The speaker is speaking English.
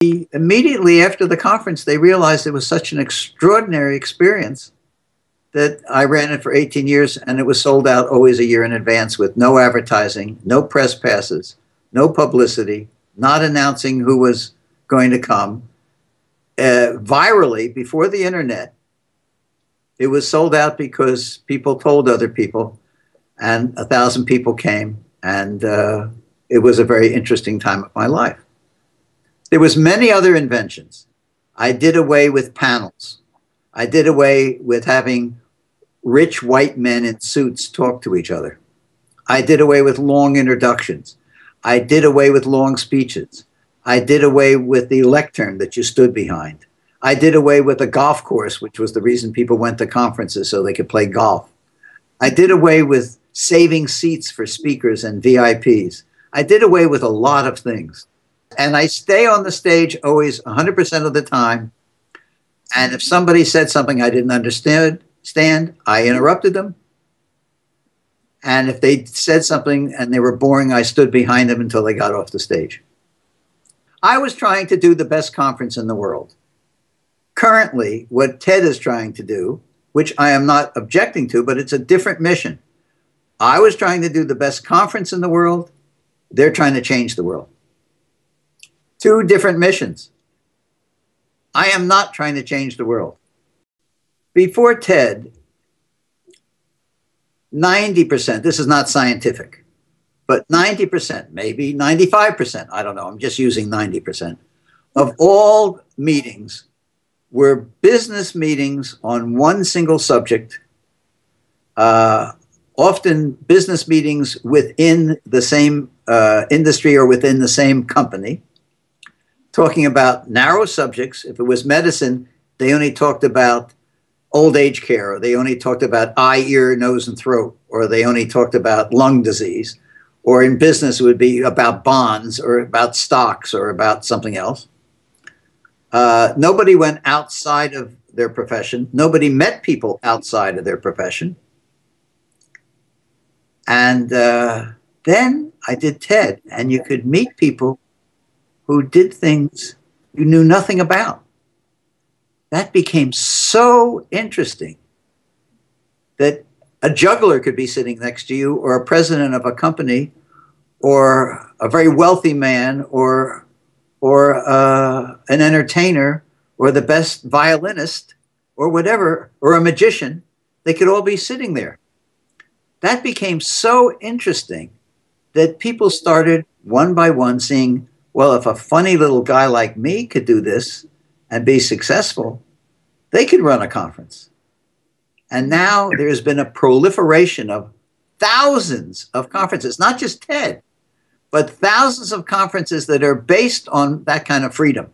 Immediately after the conference, they realized it was such an extraordinary experience that I ran it for 18 years, and it was sold out always a year in advance with no advertising, no press passes, no publicity, not announcing who was going to come. Virally, before the internet, it was sold out because people told other people, and 1,000 people came, and it was a very interesting time of my life. There was many other inventions. I did away with panels. I did away with having rich white men in suits talk to each other. I did away with long introductions. I did away with long speeches. I did away with the lectern that you stood behind. I did away with the golf course, which was the reason people went to conferences, so they could play golf. I did away with saving seats for speakers and VIPs. I did away with a lot of things. And I stay on the stage always 100% of the time. And if somebody said something I didn't understand, I interrupted them. And if they said something and they were boring, I stood behind them until they got off the stage. I was trying to do the best conference in the world. Currently, what TED is trying to do, which I am not objecting to, but it's a different mission. I was trying to do the best conference in the world. They're trying to change the world. Two different missions. I am not trying to change the world. Before TED, 90%, this is not scientific, but 90%, maybe 95%, I don't know, I'm just using 90%, of all meetings were business meetings on one single subject, often business meetings within the same industry or within the same company, talking about narrow subjects. If it was medicine, they only talked about old age care, or they only talked about eye, ear, nose, and throat, or they only talked about lung disease, or in business it would be about bonds or about stocks or about something else. Nobody went outside of their profession. Nobody met people outside of their profession. And then I did TED, and you could meet people who did things you knew nothing about. That became so interesting that a juggler could be sitting next to you, or a president of a company, or a very wealthy man, or an entertainer, or the best violinist, or whatever, or a magician. They could all be sitting there. That became so interesting that people started one by one seeing, well, if a funny little guy like me could do this and be successful, they could run a conference. And now there's been a proliferation of thousands of conferences, not just TED, but thousands of conferences that are based on that kind of freedom.